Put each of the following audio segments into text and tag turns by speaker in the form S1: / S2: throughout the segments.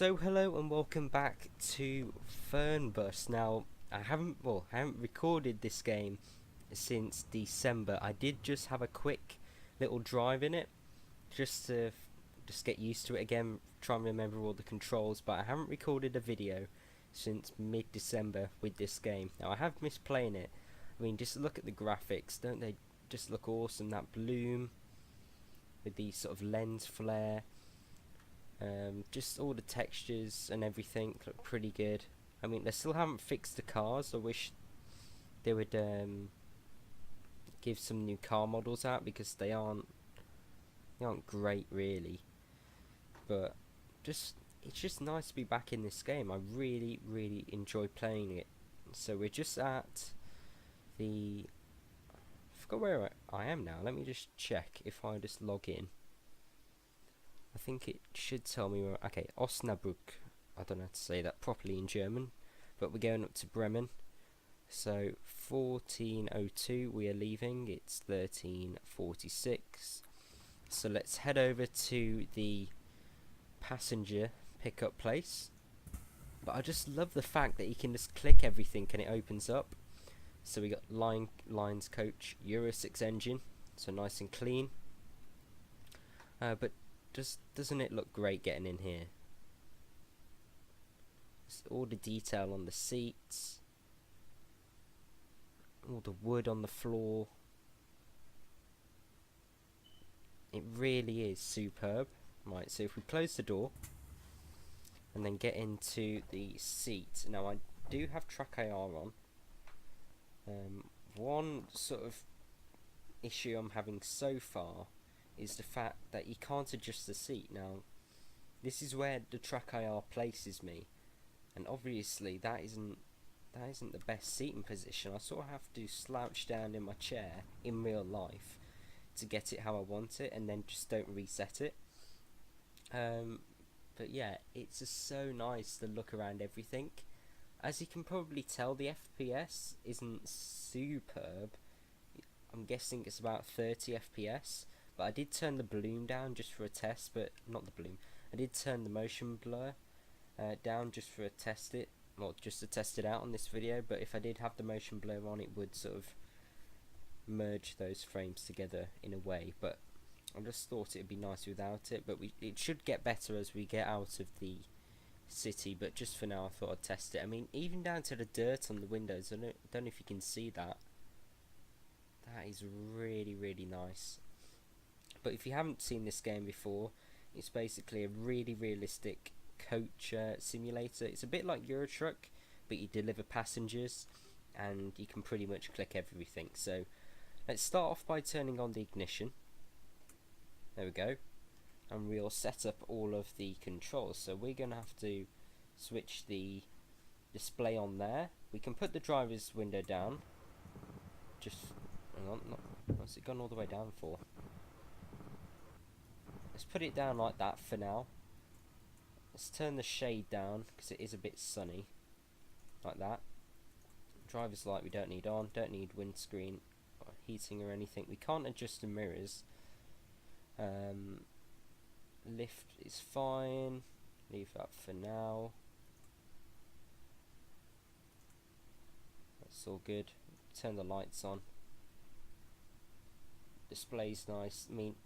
S1: So hello and welcome back to Fernbus. Now I haven't recorded this game since December. I did just have a quick little drive in it just to get used to it again, try and remember all the controls, but I haven't recorded a video since mid-December with this game. Now I have missed playing it. I mean, just look at the graphics, don't they just look awesome? That bloom with the sort of lens flare. Just all the textures and everything look pretty good. I mean, they still haven't fixed the cars. I wish they would give some new car models out, because they aren't great really. But it's just nice to be back in this game. I really enjoy playing it. So we're just at the, I forgot where I am now. Let me just check if I just log in. I think it should tell me where. Okay, Osnabrück. I don't know how to say that properly in German, but we're going up to Bremen. So 14:02 we are leaving. It's 13:46. So let's head over to the passenger pickup place. But I just love the fact that you can just click everything and it opens up. So we got Lines coach Euro 6 engine, so nice and clean. But doesn't it look great getting in here? Just all the detail on the seats, all the wood on the floor. It really is superb. Right, so if we close the door and then get into the seat. Now I do have Trackir on. One sort of issue I'm having so far is the fact that you can't adjust the seat. Now this is where the Trackir places me, and obviously that isn't the best seating position. I sort of have to slouch down in my chair in real life to get it how I want it, and then just don't reset it. But yeah, it's just so nice to look around everything. As you can probably tell, the FPS isn't superb. I'm guessing it's about 30 FPS. But I did turn the bloom down just for a test, but not the bloom. I did turn the motion blur down just for a test it, well, just to test it out on this video. But if I did have the motion blur on, it would sort of merge those frames together in a way. But I just thought it'd be nice without it. But it should get better as we get out of the city. But just for now, I thought I'd test it. I mean, even down to the dirt on the windows. I don't know if you can see that. That is really nice. But if you haven't seen this game before, it's basically a really realistic coach simulator. It's a bit like Euro Truck, but you deliver passengers and you can pretty much click everything. So let's start off by turning on the ignition. There we go. And we'll set up all of the controls. So we're going to have to switch the display on there. We can put the driver's window down. Just, hang on, what's it gone all the way down for? Let's put it down like that for now. Let's turn the shade down because it is a bit sunny. Like that. Driver's light we don't need on. Don't need windscreen or heating or anything. We can't adjust the mirrors. Lift is fine. Leave that for now. That's all good. Turn the lights on. Display's nice. I mean,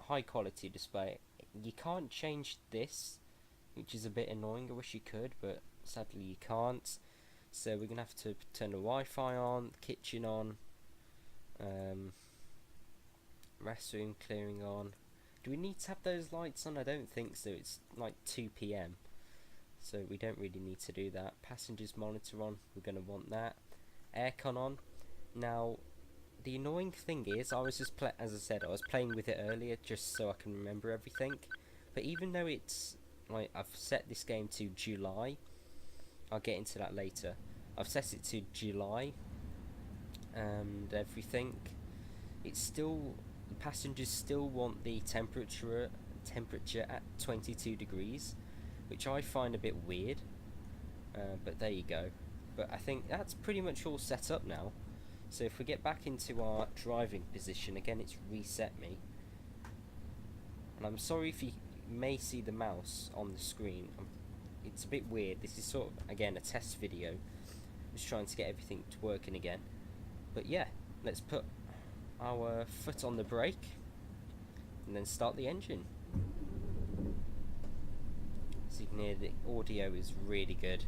S1: high quality display. You can't change this, which is a bit annoying. I wish you could, but sadly you can't. So we're gonna have to turn the Wi-Fi on, kitchen on, restroom clearing on. Do we need to have those lights on? I don't think so. It's like 2 PM, so we don't really need to do that. Passengers monitor on. We're gonna want that. Aircon on. Now, the annoying thing is, I was just as I said, I was playing with it earlier just so I can remember everything. But even though it's like I've set this game to July, I'll get into that later. I've set it to July and everything. It's still, the passengers still want the temperature at 22 degrees, which I find a bit weird. But there you go. But I think that's pretty much all set up now. So if we get back into our driving position, again it's reset me. And I'm sorry if you may see the mouse on the screen. It's a bit weird. This is sort of, again, a test video. Just trying to get everything to working again. But yeah, let's put our foot on the brake and then start the engine. So you can hear the audio is really good,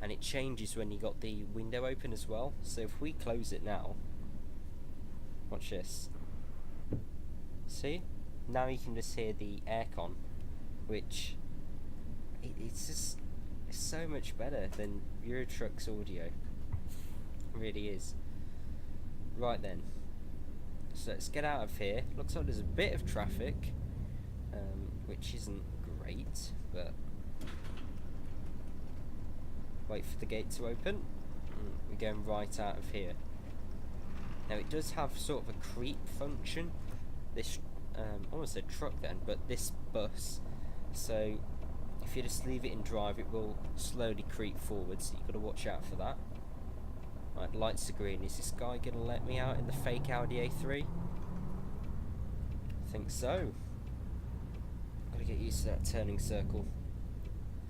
S1: and it changes when you got the window open as well. So if we close it now, watch this. See? Now you can just hear the aircon, which it's so much better than Eurotruck's audio. It really is. Right then, so let's get out of here. Looks like there's a bit of traffic, which isn't great, but wait for the gate to open. We're going right out of here. Now it does have sort of a creep function, this almost a truck then, but this bus, so if you just leave it in drive it will slowly creep forward, so you've got to watch out for that. Right, lights are green. Is this guy going to let me out in the fake Audi A3? I think so. Got to get used to that turning circle.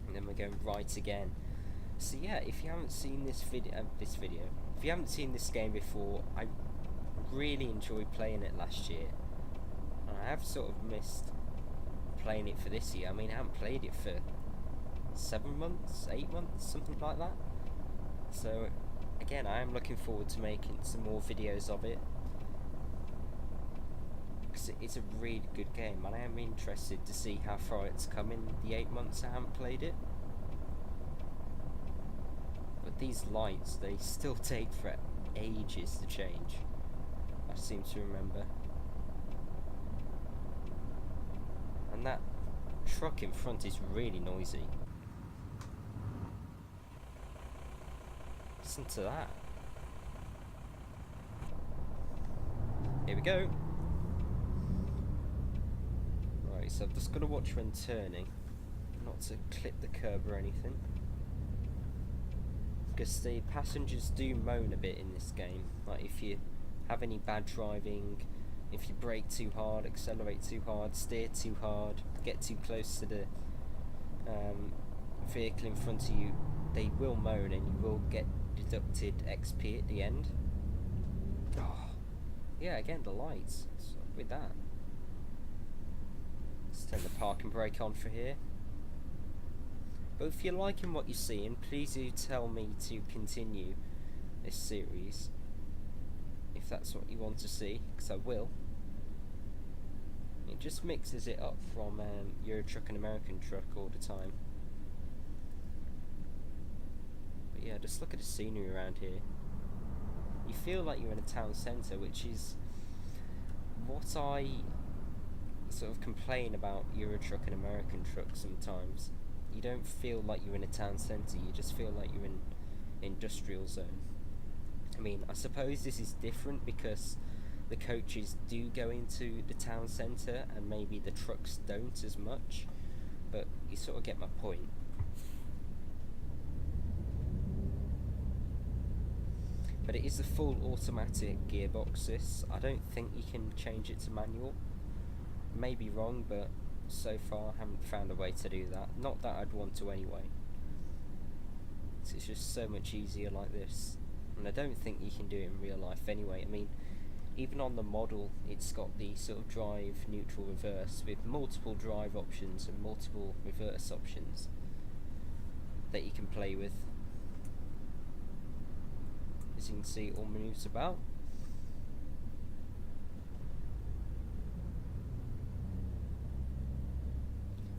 S1: And then we're going right again. So yeah, if you haven't seen this video, if you haven't seen this game before, I really enjoyed playing it last year. And I have sort of missed playing it for this year. I mean, I haven't played it for 7 months, 8 months, something like that. So again, I am looking forward to making some more videos of it, because it's a really good game, and I am interested to see how far it's come in the 8 months I haven't played it. But these lights, they still take for ages to change, I seem to remember. And that truck in front is really noisy. Listen to that. Here we go. Right, so I've just got to watch when turning, not to clip the curb or anything, because the passengers do moan a bit in this game. Like if you have any bad driving, if you brake too hard, accelerate too hard, steer too hard, get too close to the vehicle in front of you, they will moan and you will get deducted XP at the end. Oh, yeah, again, the lights. What's up with that? Let's turn the parking brake on for here. But if you're liking what you're seeing, please do tell me to continue this series, if that's what you want to see, because I will. It just mixes it up from Eurotruck and American Truck all the time. But yeah, just look at the scenery around here. You feel like you're in a town centre, which is what I sort of complain about Eurotruck and American Truck sometimes. You don't feel like you're in a town centre, you just feel like you're in industrial zone. I mean, I suppose this is different because the coaches do go into the town centre and maybe the trucks don't as much, but you sort of get my point. But it is a full automatic gearbox, this. I don't think you can change it to manual. May be wrong, but so far I haven't found a way to do that. Not that I'd want to anyway. It's just so much easier like this. And I don't think you can do it in real life anyway. I mean, even on the model, it's got the sort of drive, neutral, reverse, with multiple drive options and multiple reverse options that you can play with. As you can see, it all moves about.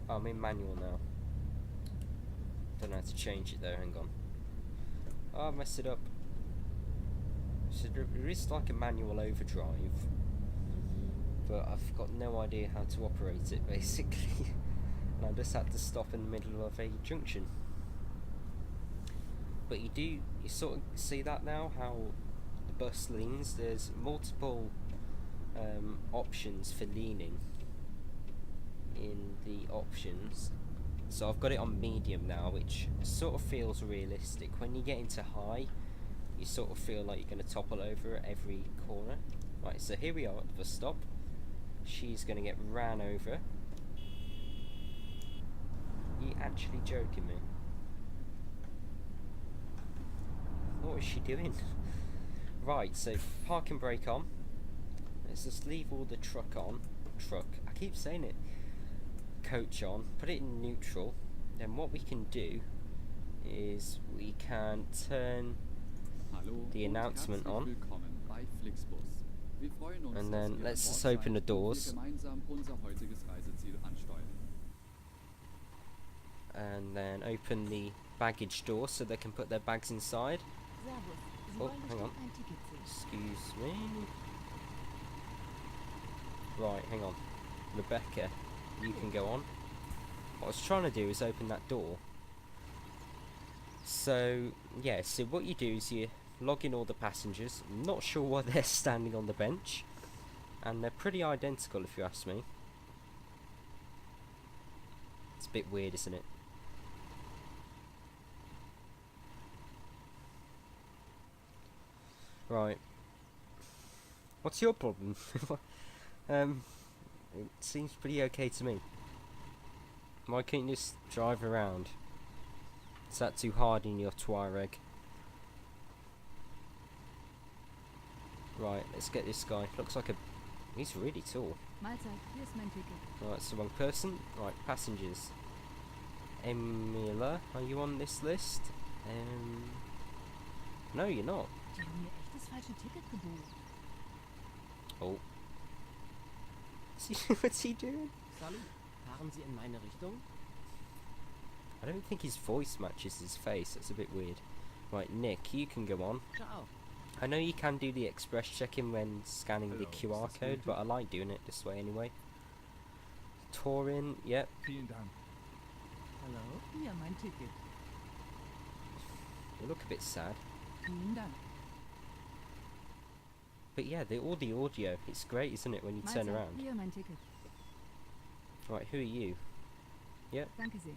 S1: Oh, I'm in manual now. Don't know how to change it though, hang on. Oh, I messed it up. So there is like a manual overdrive, but I've got no idea how to operate it basically. And I just had to stop in the middle of a junction. But you sort of see that now, how the bus leans. There's multiple options for leaning in the options. So I've got it on medium now, which sort of feels realistic. When you get into high, you sort of feel like you're going to topple over at every corner. Right, so here we are at the bus stop. She's going to get ran over. actually joking me? What is she doing? Right, so park and brake on. Let's just leave all the truck on. I keep saying it. Coach on. Put it in neutral. Then what we can do is we can turn the announcement on. And then let's just open the doors. And then open the baggage door so they can put their bags inside. Oh, hang on. Excuse me. Right, hang on. Rebecca, you can go on. What I was trying to do is open that door. So, yeah, so what you do is you log in all the passengers. I'm not sure why they're standing on the bench. And they're pretty identical if you ask me. It's a bit weird, isn't it? Right. What's your problem? It seems pretty okay to me. Why can't you just drive around? Is that too hard in your Touareg? Right, let's get this guy. Looks like he's really tall. Right, so one person. Right, passengers. Emila, are you on this list? No, you're not. Oh. What's he doing?
S2: Salut, fahren Sie in meine Richtung?
S1: I don't think his voice matches his face. That's a bit weird. Right, Nick, you can go on.
S2: Ciao.
S1: I know you can do the express check-in when scanning the QR code, but I like doing it this way anyway. Torin, yep.
S3: Vielen Dank.
S2: Hallo? Hier, mein Ticket.
S1: You look a bit sad.
S2: Vielen Dank.
S1: But yeah, all the audio, it's great, isn't it, when you turn around?
S2: Hier, mein Ticket.
S1: Right, who are you? Yep.
S2: Danke sehr.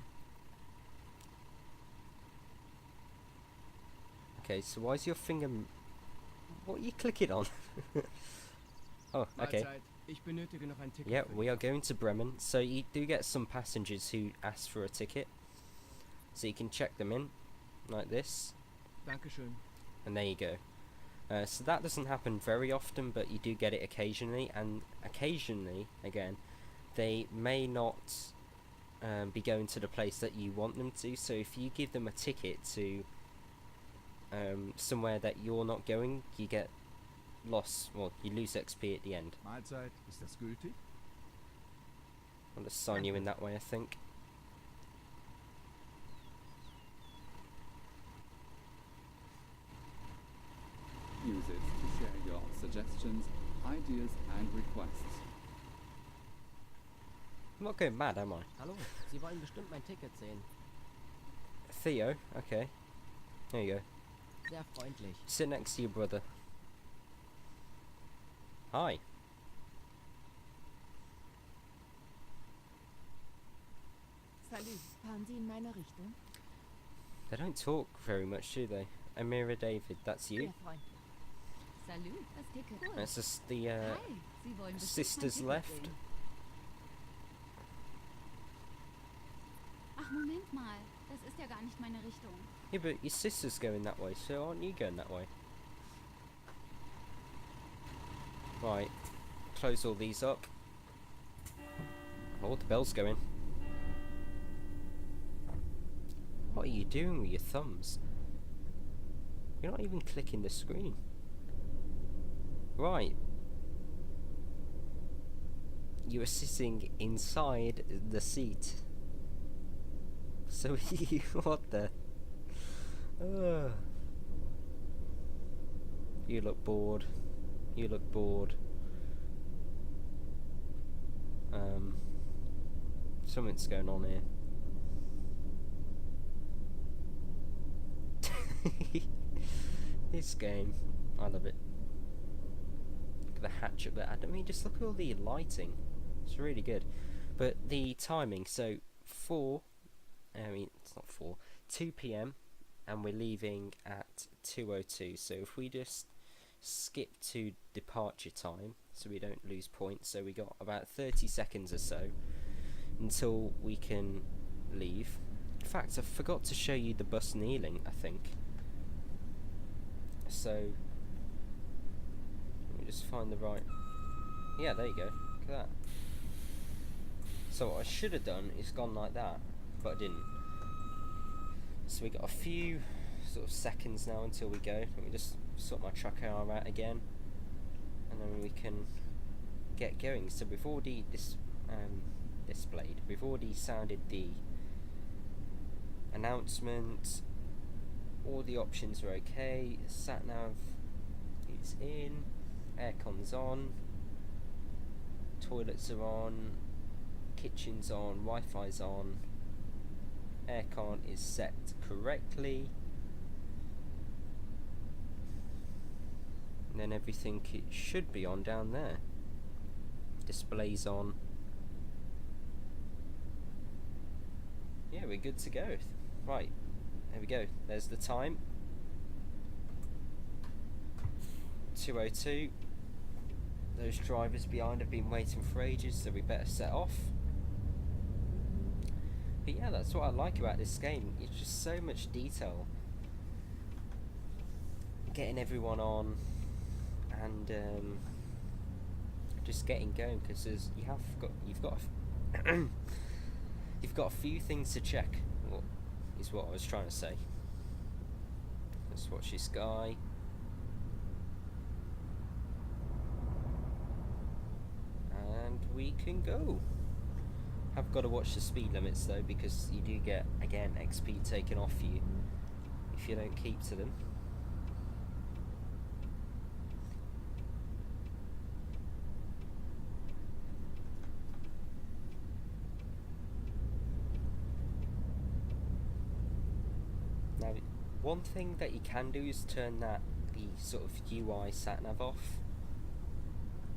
S1: Okay, so why is your finger... What are you clicking on? Oh, okay.
S2: Mahlzeit. Ich benötige noch ein Ticket.
S1: Yeah,
S2: für
S1: we
S2: die
S1: are
S2: Fahrt.
S1: going to Bremen. So you do get some passengers who ask for a ticket. So you can check them in, like this.
S2: Dankeschön.
S1: And there you go. So that doesn't happen very often, but you do get it occasionally. And occasionally, again, they may not be going to the place that you want them to. So if you give them a ticket to somewhere that you're not going, you get lost. Well, you lose XP at the end.
S3: Mahlzeit, ist das gültig?
S1: I'll just sign you in that way, I think.
S4: Use it to share your suggestions, ideas and requests.
S1: I'm not going mad, am I?
S2: Hallo, Sie wollen bestimmt mein Ticket sehen.
S1: Theo, okay. There you go.
S2: Sehr freundlich.
S1: Sit next to your brother. Hi.
S5: Salut, fahren Sie in meine Richtung?
S1: They don't talk very much, do they? Amira David, that's you.
S5: Sehr freundlich. Salut, das Ticket. Cool.
S1: That's just the
S5: Hi, Sie wollen bestimmt
S1: sisters
S5: mein Ticket
S1: left.
S5: sehen. Ach, Moment mal. Das ist ja gar nicht meine Richtung.
S1: Yeah, but your sister's going that way, so aren't you going that way? Right. Close all these up. Oh, the bell's going. What are you doing with your thumbs? You're not even clicking the screen. Right. You are sitting inside the seat. So you, what the? You look bored. You look bored. Something's going on here. This game, I love it. Look at the hatch up there. I mean, just look at all the lighting. It's really good. But the timing, so it's not 2 p.m. and we're leaving at 2:02. So if we just skip to departure time, so we don't lose points, so we got about 30 seconds or so until we can leave. fact, I forgot to show you the bus kneeling, I think. So, let me just find the right... Yeah, there you go. Look at that. So what I should have done is gone like that, but I didn't. So we got a few sort of seconds now until we go. Let me just sort my Trackir out again, and then we can get going. So we've already displayed. We've already sounded the announcement. All the options are okay. Sat nav is in. Aircon's on. Toilets are on. Kitchen's on. Wi-Fi's on. Aircon is set correctly. And then everything it should be on down there. Display's on. Yeah, we're good to go. Right, there we go. There's the time. 2:02. Those drivers behind have been waiting for ages, so we better set off. But yeah, that's what I like about this game. It's just so much detail. Getting everyone on and just getting going, because you've got you've got a few things to check. Is what I was trying to say. Let's watch this guy. And we can go. I've got to watch the speed limits though, because you do get, again, XP taken off you if you don't keep to them. Now, one thing that you can do is turn the sort of UI sat-nav off.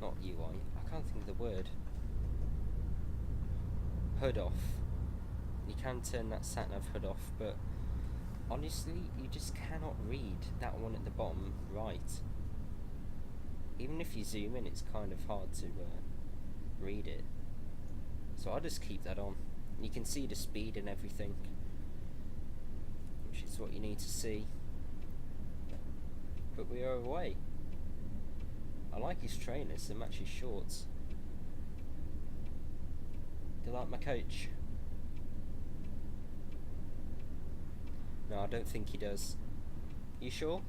S1: Not UI, I can't think of the word. HUD off. You can turn that sat-nav HUD off, but honestly, you just cannot read that one at the bottom right. Even if you zoom in, it's kind of hard to read it. So I'll just keep that on. You can see the speed and everything, which is what you need to see. But we are away. I like his trainers, they match his shorts. Do you like my coach? No, I don't think he does. You sure?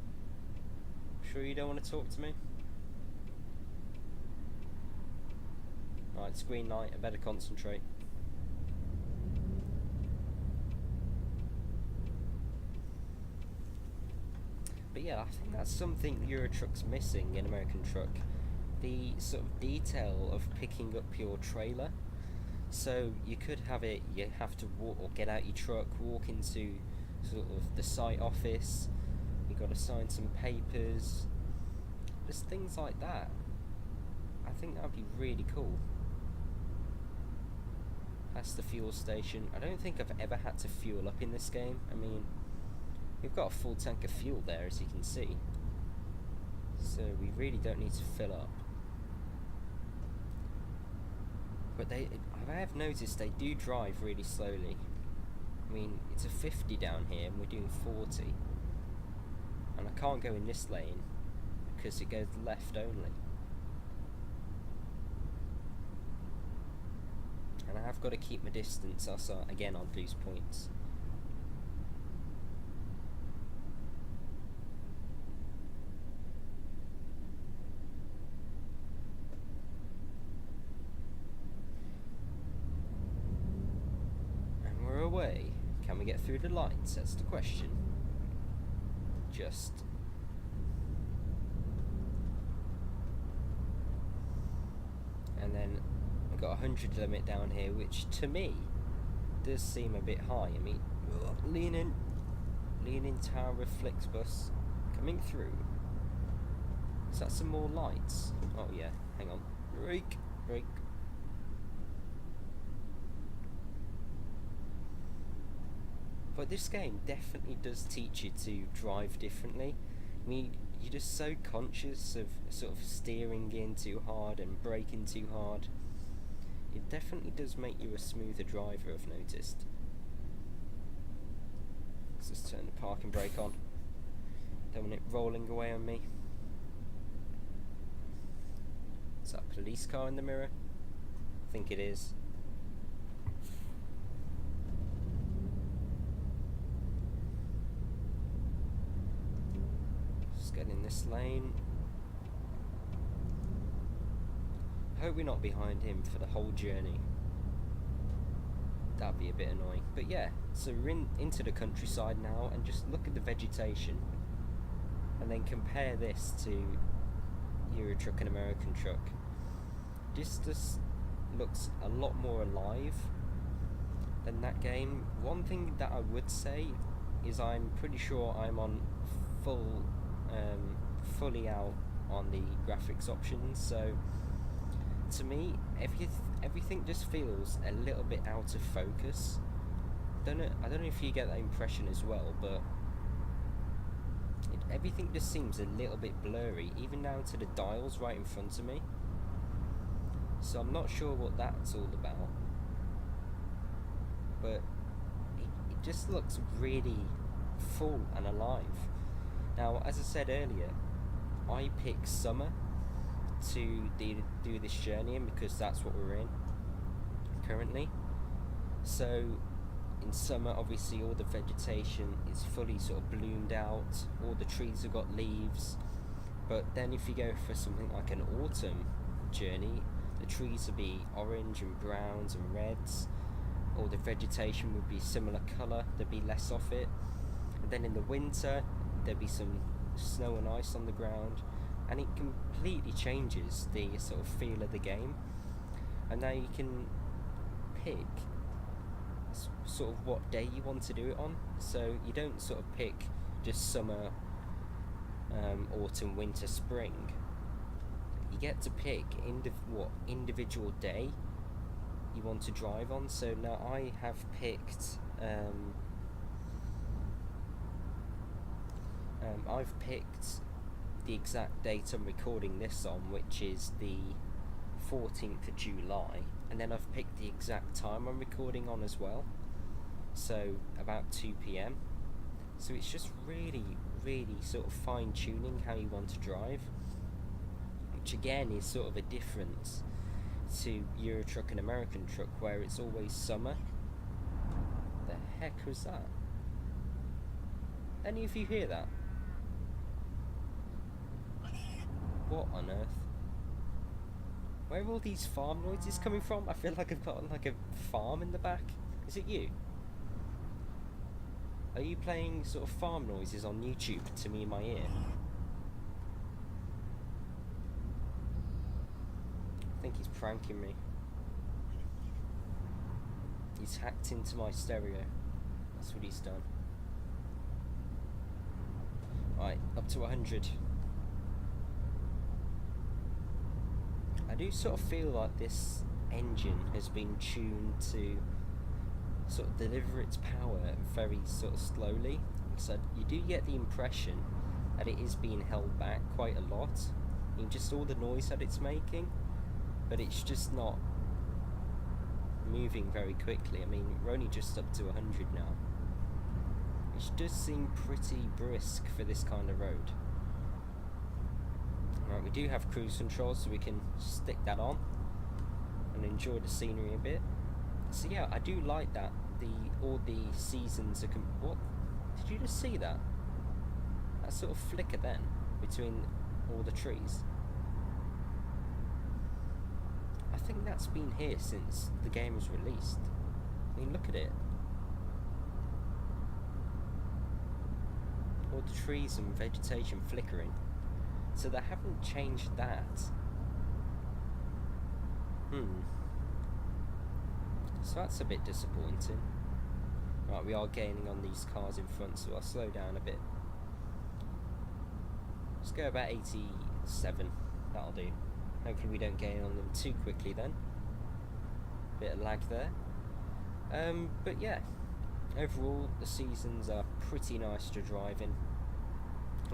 S1: Sure you don't want to talk to me? Right, it's green light, I better concentrate. But yeah, I think that's something Euro Truck's missing in American Truck. The sort of detail of picking up your trailer. So you could have it, you have to walk or get out your truck, walk into sort of the site office, you've got to sign some papers, just things like that. I think that would be really cool. That's the fuel station. I don't think I've ever had to fuel up in this game. I mean, we've got a full tank of fuel there, as you can see. So we really don't need to fill up. But I have noticed they do drive really slowly. I mean, it's a 50 down here and we're doing 40. And I can't go in this lane because it goes left only. And I have got to keep my distance, else again I'll lose points. Away. Can we get through the lights? That's the question. Just. And then we've got a 100 limit down here, which to me does seem a bit high. I mean, lean in tower of Flixbus coming through. Is that some more lights? Oh yeah, hang on. Brake. But this game definitely does teach you to drive differently. I mean, you're just so conscious of sort of steering in too hard and braking too hard. It definitely does make you a smoother driver, I've noticed. Let's just turn the parking brake on. Don't want it rolling away on me. Is that a police car in the mirror? I think it is. Just get in this lane. I hope we're not behind him for the whole journey. That'd be a bit annoying. But yeah, so we're into the countryside now, and just look at the vegetation. And then compare this to Euro Truck and American Truck. This just looks a lot more alive than that game. One thing that I would say is I'm pretty sure I'm on fully out on the graphics options, so to me everything just feels a little bit out of focus. I don't know if you get that impression as well, but everything just seems a little bit blurry, even down to the dials right in front of me. So I'm not sure what that's all about, but it just looks really full and alive. Now, as I said earlier, I picked summer to do this journey in because that's what we're in currently. So in summer, obviously all the vegetation is fully sort of bloomed out, all the trees have got leaves. But then if you go for something like an autumn journey, the trees will be orange and browns and reds, or the vegetation would be similar colour, there'd be less of it. And then in the winter there'd be some snow and ice on the ground, and it completely changes the sort of feel of the game. And now you can pick sort of what day you want to do it on, so you don't sort of pick just summer, autumn, winter, spring. You get to pick what individual day you want to drive on. So now I have picked I've picked the exact date I'm recording this on, which is the 14th of July, and then I've picked the exact time I'm recording on as well, so about 2 PM. So it's just really sort of fine tuning how you want to drive, which again is sort of a difference to Euro Truck and American Truck, where it's always summer. The heck was that? Any of you hear that? What on earth? Where are all these farm noises coming from? I feel like I've got like a farm in the back. Is it you? Are you playing sort of farm noises on YouTube to me in my ear? I think he's pranking me. He's hacked into my stereo. That's what he's done. Right, up to 100. I do sort of feel like this engine has been tuned to sort of deliver its power very sort of slowly, so you do get the impression that it is being held back quite a lot in just all the noise that it's making, but it's just not moving very quickly. I mean, we're only just up to 100 now, which does seem pretty brisk for this kind of road. Right, we do have cruise control, so we can stick that on and enjoy the scenery a bit. So yeah, I do like that all the seasons are what? Did you just see that? That sort of flicker then between all the trees. I think that's been here since the game was released. I mean, look at it. All the trees and vegetation flickering. So they haven't changed that. So that's a bit disappointing. Right, we are gaining on these cars in front, so I'll slow down a bit. Let's go about 87. That'll do. Hopefully we don't gain on them too quickly then. Bit of lag there. But yeah, overall the seasons are pretty nice to drive in.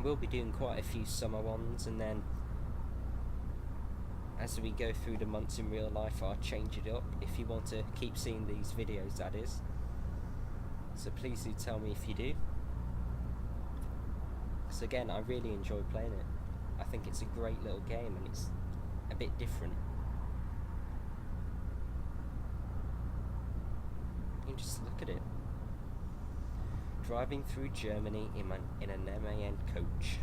S1: We'll be doing quite a few summer ones, and then as we go through the months in real life I'll change it up if you want to keep seeing these videos, that is. So please do tell me if you do. So again, I really enjoy playing it. I think it's a great little game and it's a bit different. You just look at it. Driving through Germany in an MAN coach.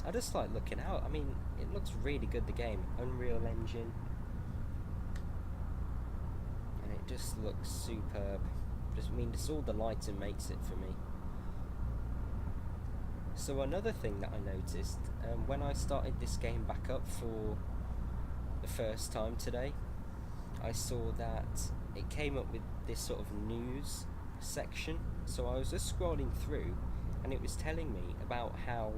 S1: I just like looking out. I mean, it looks really good, the game. Unreal Engine. And it just looks superb. Just all the lighting makes it for me. So another thing that I noticed, when I started this game back up for the first time today, I saw that it came up with this sort of news section. So I was just scrolling through and it was telling me about how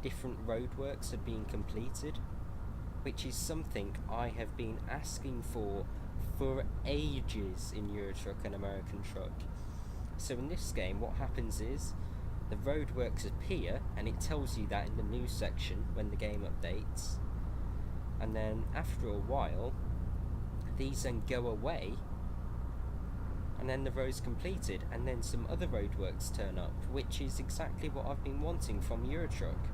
S1: different roadworks had been completed, which is something I have been asking for ages in Eurotruck and American Truck. So in this game, what happens is the roadworks appear, and it tells you that in the news section when the game updates, and then after a while these then go away, and then the road's completed, and then some other roadworks turn up, which is exactly what I've been wanting from Eurotruck.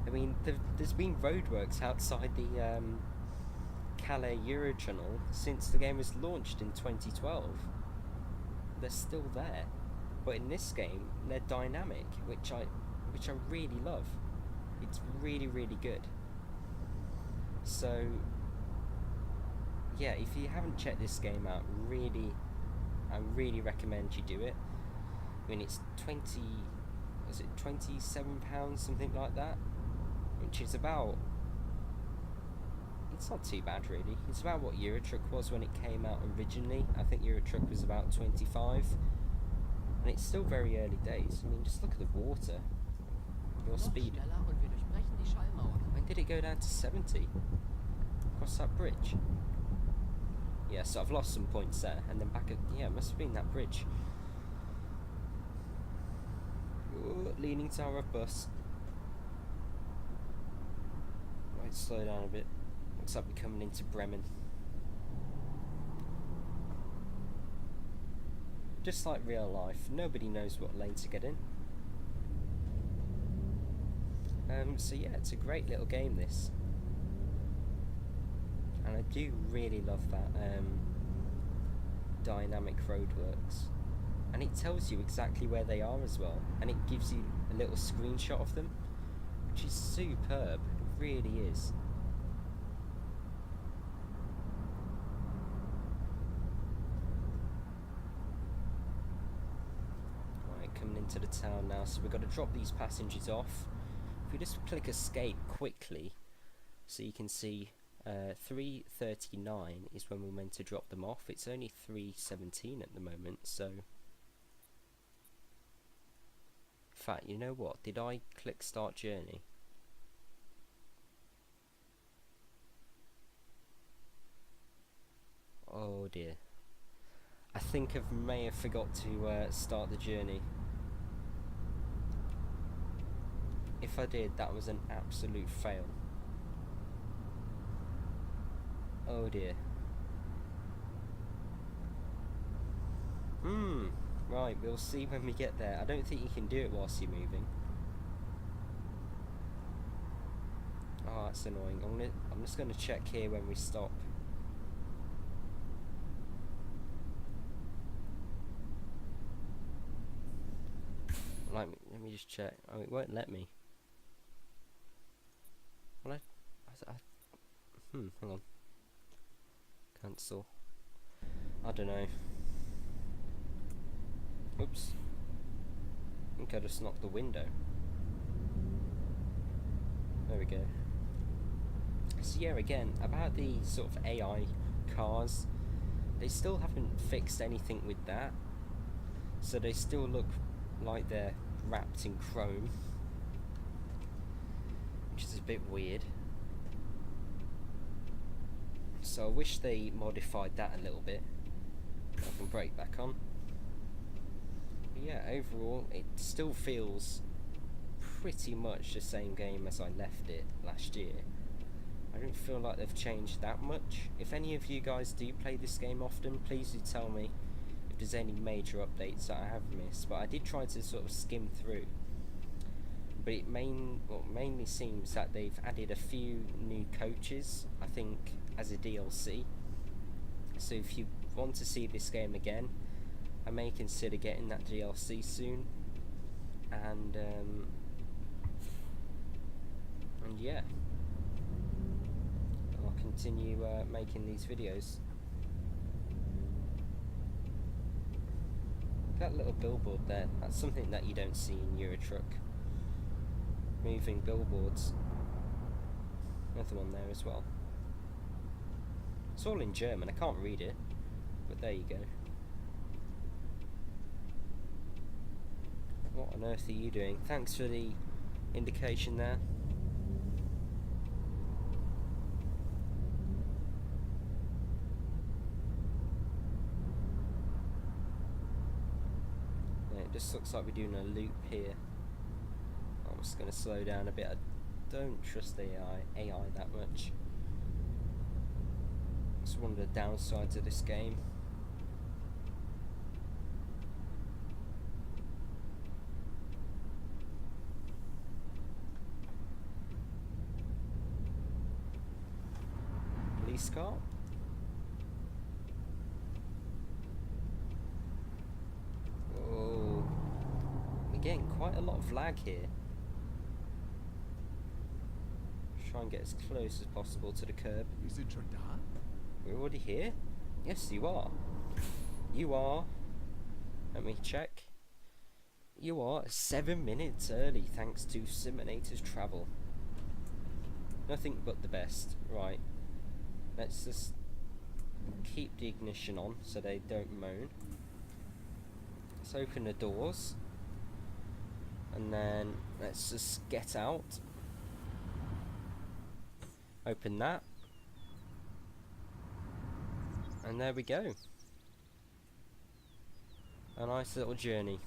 S1: I mean, there's been roadworks outside the Calais Eurotunnel since the game was launched in 2012. They're still there, but in this game they're dynamic, which I really love. It's really, really good. So yeah, if you haven't checked this game out, I really recommend you do it. I mean, it's £27, something like that, which is about, it's not too bad really. It's about what Eurotruck was when it came out originally. I think Eurotruck was about 25, and it's still very early days. I mean, just look at the water, your speed. When did it go down to 70? Across that bridge? Yeah, so I've lost some points there, and then back at, yeah, it must have been that bridge. Ooh, leaning tower of bus. Right, slow down a bit. Looks like we're coming into Bremen. Just like real life, nobody knows what lane to get in. So yeah, it's a great little game, this. And I do really love that dynamic roadworks. And it tells you exactly where they are as well. And it gives you a little screenshot of them, which is superb. It really is. Right, coming into the town now, so we've got to drop these passengers off. If we just click escape quickly, so you can see 3:39 is when we're meant to drop them off. It's only 3:17 at the moment, so in fact, you know what, did I click start journey? Oh dear, I think I may have forgot to start the journey. If I did, that was an absolute fail. Oh dear. Right, we'll see when we get there. I don't think you can do it whilst you're moving. Oh, that's annoying. I'm just gonna check here when we stop. Let me just check. Oh, it won't let me. Well, hang on. Cancel. I don't know. Oops. I think I just knocked the window. There we go. So yeah, again, about the sort of AI cars, they still haven't fixed anything with that. So they still look like they're wrapped in chrome, which is a bit weird. So I wish they modified that a little bit. I can brake back on. But yeah, overall it still feels pretty much the same game as I left it last year. I don't feel like they've changed that much. If any of you guys do play this game often, please do tell me if there's any major updates that I have missed. But I did try to sort of skim through. But it mainly seems that they've added a few new coaches, I think, as a DLC. So if you want to see this game again, I may consider getting that DLC soon. And yeah, I'll continue making these videos. That little billboard there, that's something that you don't see in Eurotruck. Moving billboards. Another one there as well. It's all in German, I can't read it, but there you go. What on earth are you doing? Thanks for the indication there. Yeah, it just looks like we're doing a loop here. I'm just going to slow down a bit. I don't trust AI that much. It's one of the downsides of this game. Police car? Oh, we're getting quite a lot of lag here. Try and get as close as possible to the curb.
S3: Wir sind schon da?
S1: We're already here? Yes, you are. You are. Let me check. You are 7 minutes early thanks to Siminator's travel. Nothing but the best. Right. Let's just keep the ignition on so they don't moan. Let's open the doors. And then let's just get out. Open that. And there we go. A nice little journey.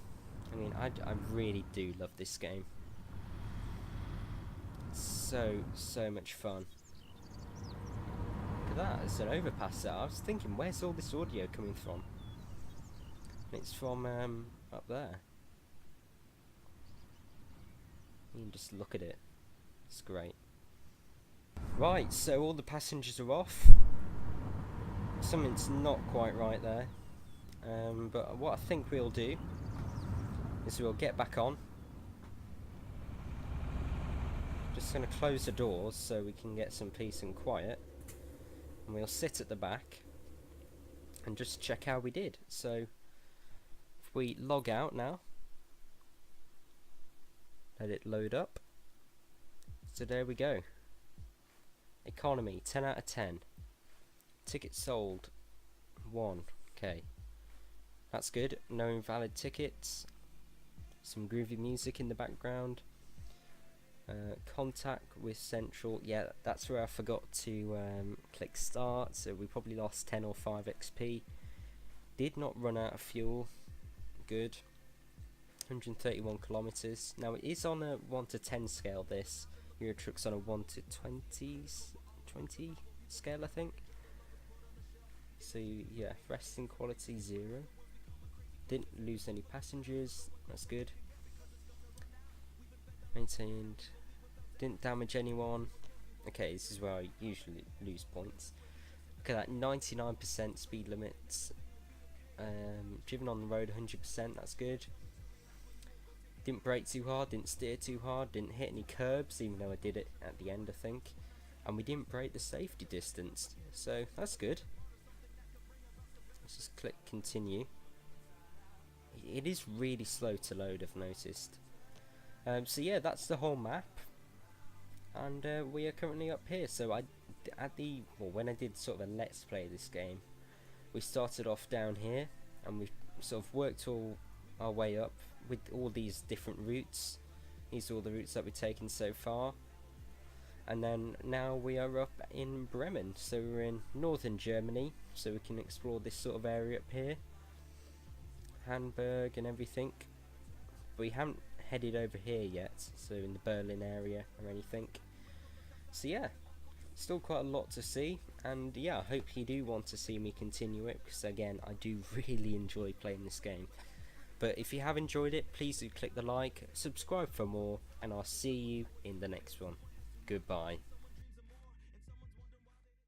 S1: I mean, I really do love this game. It's so much fun. Look at that, there's an overpass there. I was thinking, where's all this audio coming from? It's from up there. You can just look at it. It's great. Right, so all the passengers are off. Something's not quite right there. But what I think we'll do is we'll get back on. Just going to close the doors so we can get some peace and quiet. And we'll sit at the back and just check how we did. So if we log out now, let it load up. So there we go. Economy 10 out of 10. Tickets sold 1. Okay, that's good. No invalid tickets. Some groovy music in the background. Contact with Central. Yeah, that's where I forgot to click start, so we probably lost 10 or 5 XP. Did not run out of fuel. Good. 131 kilometers. Now it is on a 1 to 10 scale. This Eurotruck's on a 1 to 20 scale, I think. So yeah, resting quality 0. Didn't lose any passengers. That's good. Maintained. Didn't damage anyone. Okay, this is where I usually lose points. Look at that, 99% speed limits. Driven on the road 100%. That's good. Didn't brake too hard. Didn't steer too hard. Didn't hit any curbs, even though I did it at the end, I think. And we didn't break the safety distance. So that's good. Let's just click continue. It is really slow to load, I've noticed. So yeah, that's the whole map, and we are currently up here. So when I did sort of a let's play this game, we started off down here, and we sort of worked all our way up with all these different routes. These are all the routes that we've taken so far, and then now we are up in Bremen. So we're in northern Germany, so we can explore this sort of area up here, Hamburg and everything. But we haven't headed over here yet, so in the Berlin area or anything. So yeah, still quite a lot to see, and yeah, I hope you do want to see me continue it, because again, I do really enjoy playing this game. But if you have enjoyed it, please do click the like, subscribe for more, and I'll see you in the next one. Goodbye.